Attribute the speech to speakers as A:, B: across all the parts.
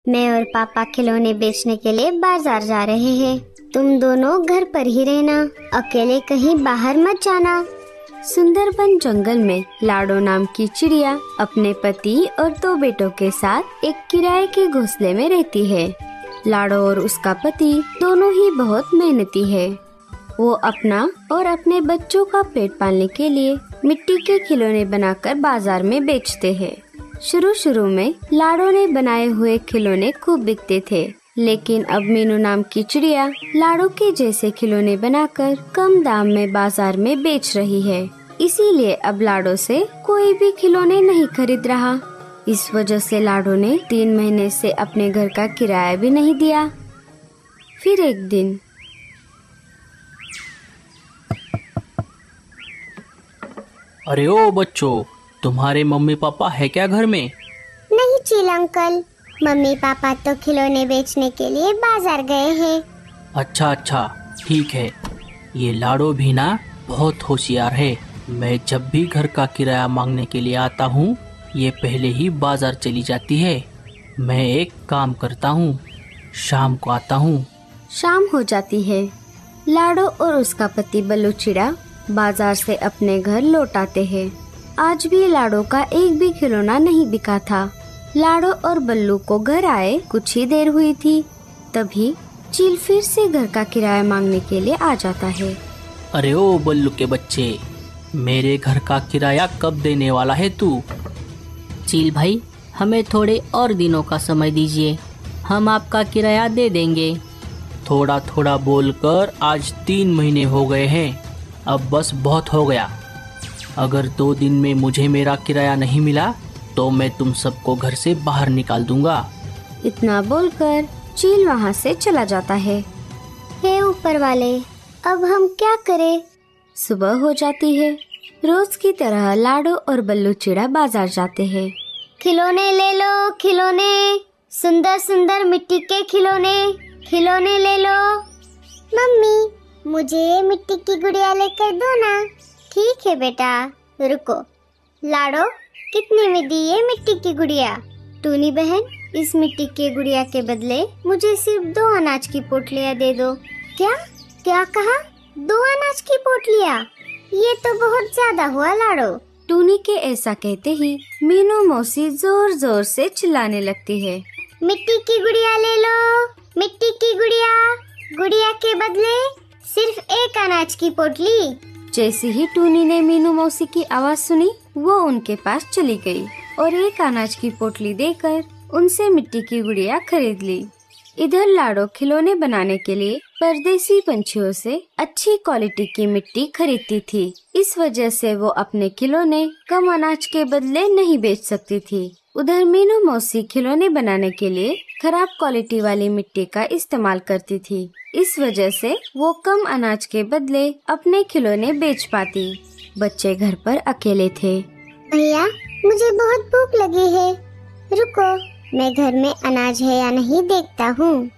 A: मैं और पापा खिलौने बेचने के लिए बाजार जा रहे हैं। तुम दोनों घर पर ही रहना, अकेले कहीं बाहर मत जाना।
B: सुंदरबन जंगल में लाडो नाम की चिड़िया अपने पति और 2 बेटों के साथ एक किराए के घोंसले में रहती है। लाडो और उसका पति दोनों ही बहुत मेहनती है। वो अपना और अपने बच्चों का पेट पालने के लिए मिट्टी के खिलौने बनाकर बाजार में बेचते हैं। शुरू में लाडो ने बनाए हुए खिलौने खूब बिकते थे, लेकिन अब मीनू नाम की चिड़िया लाडो के जैसे खिलौने बनाकर कम दाम में बाजार में बेच रही है। इसीलिए अब लाडो से कोई भी खिलौने नहीं खरीद रहा। इस वजह से लाडो ने 3 महीने से अपने घर का किराया भी नहीं दिया। फिर एक दिन
C: अरे ओ बच्चों, तुम्हारे मम्मी पापा है क्या घर में?
A: नहीं चील अंकल, मम्मी पापा तो खिलौने बेचने के लिए बाजार गए हैं।
C: अच्छा, ठीक है। ये लाडो भी ना बहुत होशियार है। मैं जब भी घर का किराया मांगने के लिए आता हूँ, ये पहले ही बाजार चली जाती है। मैं एक काम करता हूँ, शाम को आता हूँ।
B: शाम हो जाती है। लाडो और उसका पति बल्लू चिड़ा बाजार से अपने घर लौट आते हैं। आज भी लाडो का एक भी खिलौना नहीं बिका था। लाडो और बल्लू को घर आए कुछ ही देर हुई थी, तभी चील फिर से घर का किराया मांगने के लिए आ जाता है।
C: अरे ओ बल्लू के बच्चे, मेरे घर का किराया कब देने वाला है तू?
D: चील भाई, हमें थोड़े और दिनों का समय दीजिए, हम आपका किराया दे देंगे।
C: थोड़ा थोड़ा बोलकर आज 3 महीने हो गए हैं, अब बस बहुत हो गया। अगर 2 दिन में मुझे मेरा किराया नहीं मिला तो मैं तुम सबको घर से बाहर निकाल दूंगा।
B: इतना बोलकर चील वहाँ से चला जाता है।
A: हे ऊपर वाले, अब हम क्या करें?
B: सुबह हो जाती है। रोज की तरह लाडो और बल्लू चिड़ा बाजार जाते हैं।
A: खिलौने ले लो, खिलौने, सुंदर सुंदर मिट्टी के खिलौने ले लो। मम्मी, मुझे मिट्टी की गुड़िया लेकर दो ना। ठीक है बेटा, रुको। लाडो, कितने में दी ये मिट्टी की गुड़िया? टूनी बहन, इस मिट्टी की गुड़िया के बदले मुझे सिर्फ 2 अनाज की पोटलियाँ दे दो। क्या कहा? 2 अनाज की पोटलियाँ? ये तो बहुत ज्यादा हुआ लाडो।
B: टूनी के ऐसा कहते ही मीनू मौसी जोर जोर से चिल्लाने लगती है।
A: मिट्टी की गुड़िया ले लो, मिट्टी की गुड़िया के बदले सिर्फ 1 अनाज की पोटली।
B: जैसे ही टूनी ने मीनू मौसी की आवाज सुनी, वो उनके पास चली गई और 1 अनाज की पोटली देकर उनसे मिट्टी की गुड़िया खरीद ली। इधर लाडो खिलौने बनाने के लिए परदेसी पंछियों से अच्छी क्वालिटी की मिट्टी खरीदती थी। इस वजह से वो अपने खिलौने कम अनाज के बदले नहीं बेच सकती थी। उधर मीनू मौसी खिलौने बनाने के लिए खराब क्वालिटी वाली मिट्टी का इस्तेमाल करती थी। इस वजह से वो कम अनाज के बदले अपने खिलौने बेच पाती। बच्चे घर पर अकेले थे।
A: भैया, मुझे बहुत भूख लगी है, रुको, मैं घर में अनाज है या नहीं देखता हूँ।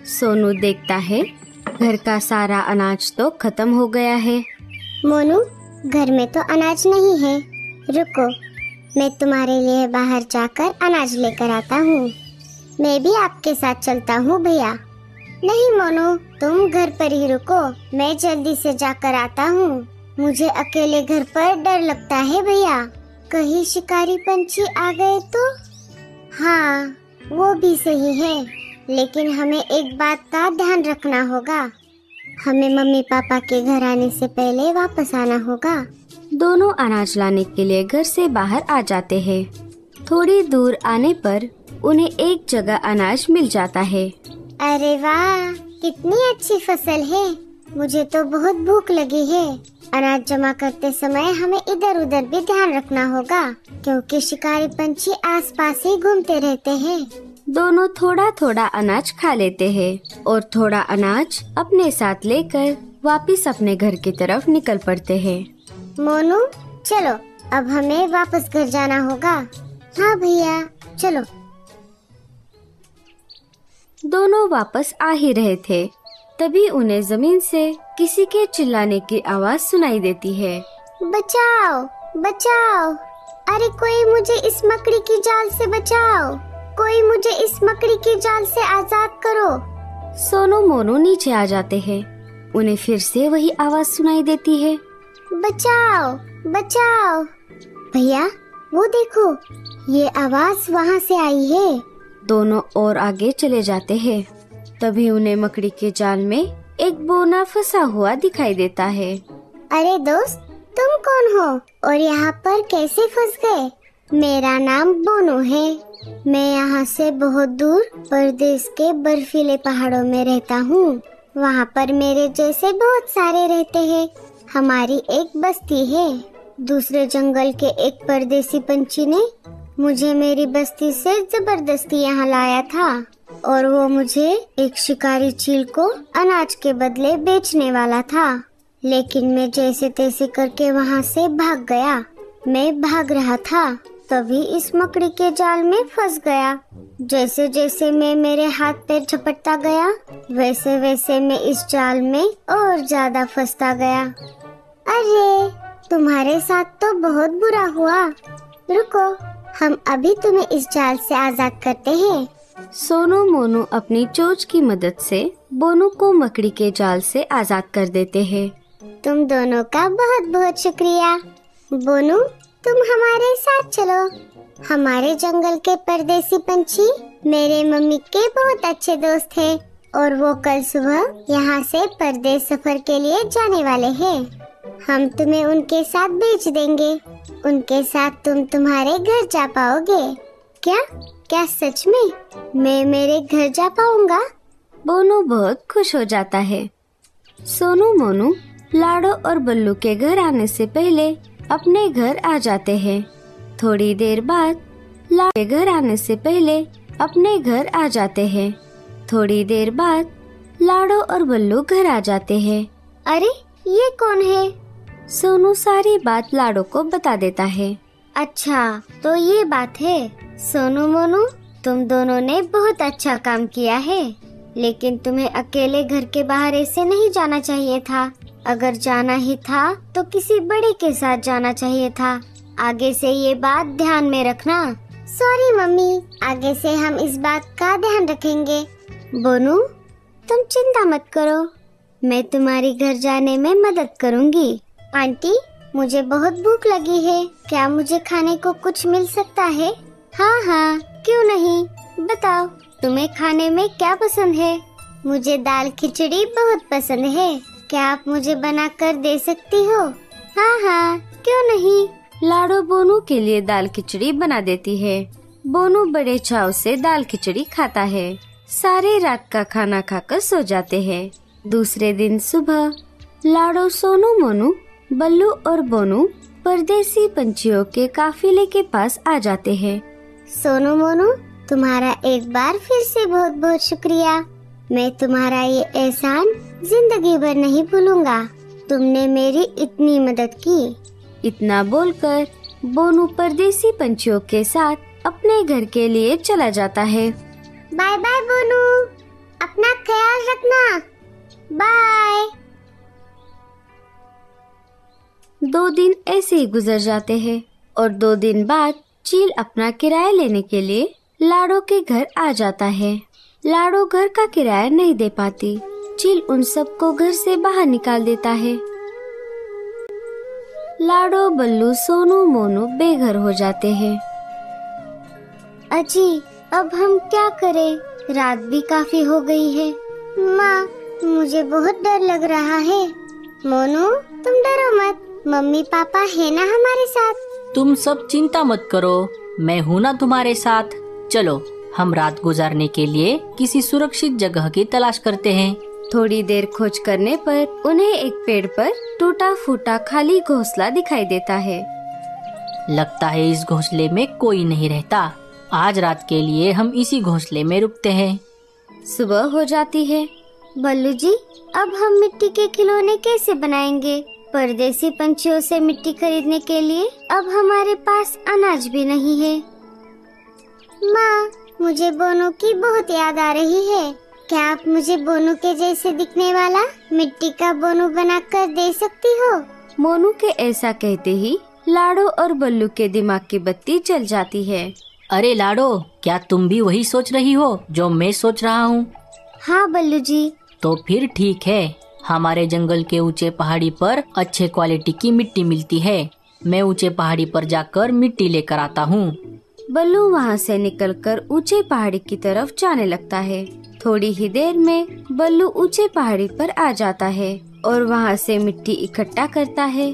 B: सोनू देखता है, घर का सारा अनाज तो खत्म हो गया है।
A: मोनू, घर में तो अनाज नहीं है, रुको, मैं तुम्हारे लिए बाहर जाकर अनाज लेकर आता हूँ। मैं भी आपके साथ चलता हूँ भैया। नहीं मोनू, तुम घर पर ही रुको, मैं जल्दी से जाकर आता हूँ। मुझे अकेले घर पर डर लगता है भैया, कहीं शिकारी पंछी आ गए तो। हाँ, वो भी सही है, लेकिन हमें एक बात का ध्यान रखना होगा, हमें मम्मी पापा के घर आने से पहले वापस आना होगा।
B: दोनों अनाज लाने के लिए घर से बाहर आ जाते हैं। थोड़ी दूर आने पर उन्हें एक जगह अनाज मिल जाता है।
A: अरे वाह, कितनी अच्छी फसल है, मुझे तो बहुत भूख लगी है। अनाज जमा करते समय हमें इधर उधर भी ध्यान रखना होगा, क्योंकि शिकारी पंछी आसपास ही घूमते रहते हैं।
B: दोनों थोड़ा थोड़ा अनाज खा लेते हैं और थोड़ा अनाज अपने साथ लेकर वापस अपने घर की तरफ निकल पड़ते हैं।
A: मोनू, चलो, अब हमें वापस घर जाना होगा। हाँ भैया, चलो।
B: दोनों वापस आ ही रहे थे, तभी उन्हें जमीन से किसी के चिल्लाने की आवाज सुनाई देती है।
A: बचाओ, बचाओ, अरे कोई मुझे इस मकड़ी की जाल से बचाओ, कोई मुझे इस मकड़ी की जाल से आजाद करो।
B: सोनू मोनू नीचे आ जाते हैं। उन्हें फिर से वही आवाज सुनाई देती है,
A: बचाओ बचाओ। भैया वो देखो, ये आवाज वहाँ से आई है।
B: दोनों और आगे चले जाते हैं। तभी उन्हें मकड़ी के जाल में एक बोना फंसा हुआ दिखाई देता है।
A: अरे दोस्त, तुम कौन हो और यहाँ पर कैसे फंस गए? मेरा नाम बोनू है। मैं यहाँ से बहुत दूर परदेश के बर्फीले पहाड़ों में रहता हूँ। वहाँ पर मेरे जैसे बहुत सारे रहते हैं। हमारी एक बस्ती है। दूसरे जंगल के एक परदेसी पंछी ने मुझे मेरी बस्ती से जबरदस्ती यहाँ लाया था और वो मुझे एक शिकारी चील को अनाज के बदले बेचने वाला था। लेकिन मैं जैसे तैसे करके वहाँ से भाग गया। मैं भाग रहा था, तभी इस मकड़ी के जाल में फंस गया। जैसे जैसे मैं मेरे हाथ पैर झपटता गया, वैसे वैसे मैं इस जाल में और ज्यादा फंसता गया। अरे, तुम्हारे साथ तो बहुत बुरा हुआ। रुको, हम अभी तुम्हें इस जाल से आजाद करते हैं।
B: सोनू मोनू अपनी चोंच की मदद से बोनू को मकड़ी के जाल से आजाद कर देते हैं।
A: तुम दोनों का बहुत बहुत शुक्रिया। बोनू, तुम हमारे साथ चलो। हमारे जंगल के परदेसी पंछी मेरे मम्मी के बहुत अच्छे दोस्त हैं और वो कल सुबह यहाँ से परदेश सफर के लिए जाने वाले हैं। हम तुम्हें उनके साथ भेज देंगे। उनके साथ तुम तुम्हारे घर जा पाओगे। क्या क्या सच में मैं मेरे घर जा पाऊंगा?
B: बोनू बहुत खुश हो जाता है। सोनू मोनू लाडो और बल्लू के घर आने से पहले अपने घर आ जाते हैं। थोड़ी देर बाद लाडो के घर आने से पहले अपने घर आ जाते हैं। थोड़ी देर बाद लाडो और बल्लू घर आ जाते हैं।
A: अरे, ये कौन है?
B: सोनू सारी बात लाडो को बता देता है।
A: अच्छा, तो ये बात है। सोनू मोनू, तुम दोनों ने बहुत अच्छा काम किया है, लेकिन तुम्हें अकेले घर के बाहर ऐसे नहीं जाना चाहिए था। अगर जाना ही था तो किसी बड़े के साथ जाना चाहिए था। आगे से ये बात ध्यान में रखना। सॉरी मम्मी, आगे से हम इस बात का ध्यान रखेंगे। बोनू, तुम चिंता मत करो, मैं तुम्हारी घर जाने में मदद करूँगी। आंटी, मुझे बहुत भूख लगी है। क्या मुझे खाने को कुछ मिल सकता है? हाँ हाँ, क्यों नहीं, बताओ तुम्हें खाने में क्या पसंद है? मुझे दाल खिचड़ी बहुत पसंद है। क्या आप मुझे बना कर दे सकती हो? हाँ हाँ, क्यों नहीं।
B: लाडो बोनू के लिए दाल खिचड़ी बना देती है। बोनू बड़े चाव से दाल खिचड़ी खाता है। सारे रात का खाना खाकर सो जाते हैं। दूसरे दिन सुबह लाडो, सोनू मोनू, बल्लू और बोनू परदेसी पंछियों के काफिले के पास आ जाते हैं।
A: सोनू मोनू, तुम्हारा एक बार फिर से बहुत बहुत शुक्रिया। मैं तुम्हारा ये एहसान जिंदगी भर नहीं भूलूंगा। तुमने मेरी इतनी मदद की।
B: इतना बोलकर बोनू परदेसी पंछियों के साथ अपने घर के लिए चला जाता है।
A: बाय बाय बोनू, अपना ख्याल रखना। बाय।
B: 2 दिन ऐसे ही गुजर जाते हैं और 2 दिन बाद चील अपना किराया लेने के लिए लाडो के घर आ जाता है। लाडो घर का किराया नहीं दे पाती। चील उन सबको घर से बाहर निकाल देता है। लाडो, बल्लू, सोनू मोनू बेघर हो जाते हैं।
A: अजी, अब हम क्या करें? रात भी काफी हो गई है। माँ, मुझे बहुत डर लग रहा है। मोनू, तुम डरो मत, मम्मी पापा है ना हमारे साथ।
D: तुम सब चिंता मत करो, मैं हूँ ना तुम्हारे साथ। चलो, हम रात गुजारने के लिए किसी सुरक्षित जगह की तलाश करते हैं।
B: थोड़ी देर खोज करने पर उन्हें एक पेड़ पर टूटा फूटा खाली घोंसला दिखाई देता है।
D: लगता है इस घोंसले में कोई नहीं रहता। आज रात के लिए हम इसी घोंसले में रुकते हैं।
B: सुबह हो जाती है।
A: बल्लू जी, अब हम मिट्टी के खिलौने कैसे बनाएंगे? परदेसी पंछियों से मिट्टी खरीदने के लिए अब हमारे पास अनाज भी नहीं है। माँ, मुझे बोनू की बहुत याद आ रही है। क्या आप मुझे बोनू के जैसे दिखने वाला मिट्टी का बोनू बनाकर दे सकती हो?
B: मोनू के ऐसा कहते ही लाडो और बल्लू के दिमाग की बत्ती जल जाती है।
D: अरे लाडो, क्या तुम भी वही सोच रही हो जो मैं सोच रहा हूँ?
A: हाँ बल्लू जी।
D: तो फिर ठीक है, हमारे जंगल के ऊंचे पहाड़ी पर अच्छे क्वालिटी की मिट्टी मिलती है। मैं ऊंचे पहाड़ी पर जाकर मिट्टी लेकर आता हूँ।
B: बल्लू वहाँ से निकलकर ऊंचे पहाड़ी की तरफ जाने लगता है। थोड़ी ही देर में बल्लू ऊंचे पहाड़ी पर आ जाता है और वहाँ से मिट्टी इकट्ठा करता है।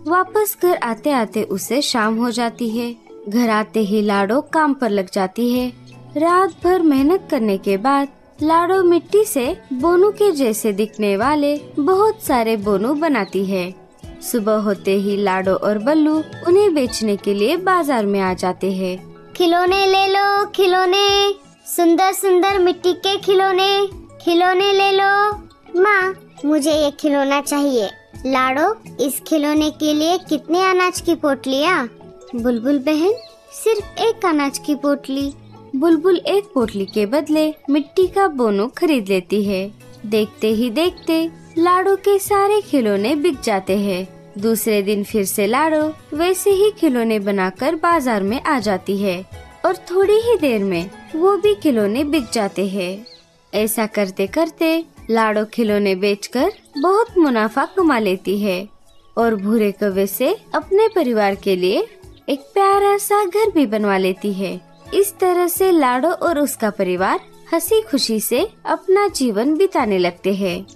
B: वापस घर आते आते उसे शाम हो जाती है। घर आते ही लाडो काम पर लग जाती है। रात भर मेहनत करने के बाद लाडो मिट्टी से बोनू के जैसे दिखने वाले बहुत सारे बोनू बनाती है। सुबह होते ही लाडो और बल्लू उन्हें बेचने के लिए बाजार में आ जाते हैं।
A: खिलौने ले लो, खिलौने, सुंदर सुंदर मिट्टी के खिलौने, खिलौने ले लो। माँ, मुझे ये खिलौना चाहिए। लाडो, इस खिलौने के लिए कितने अनाज की पोटलियाँ?
B: बुलबुल बहन, सिर्फ एक अनाज की पोटली। बुलबुल एक पोटली के बदले मिट्टी का बोनू खरीद लेती है। देखते ही देखते लाडो के सारे खिलौने बिक जाते हैं। दूसरे दिन फिर से लाडो वैसे ही खिलौने बनाकर बाजार में आ जाती है और थोड़ी ही देर में वो भी खिलौने बिक जाते हैं। ऐसा करते करते लाडो खिलौने बेचकर बहुत मुनाफा कमा लेती है और भूरे कौवे से अपने परिवार के लिए एक प्यारा सा घर भी बनवा लेती है। इस तरह से लाडो और उसका परिवार हंसी खुशी से अपना जीवन बिताने लगते हैं।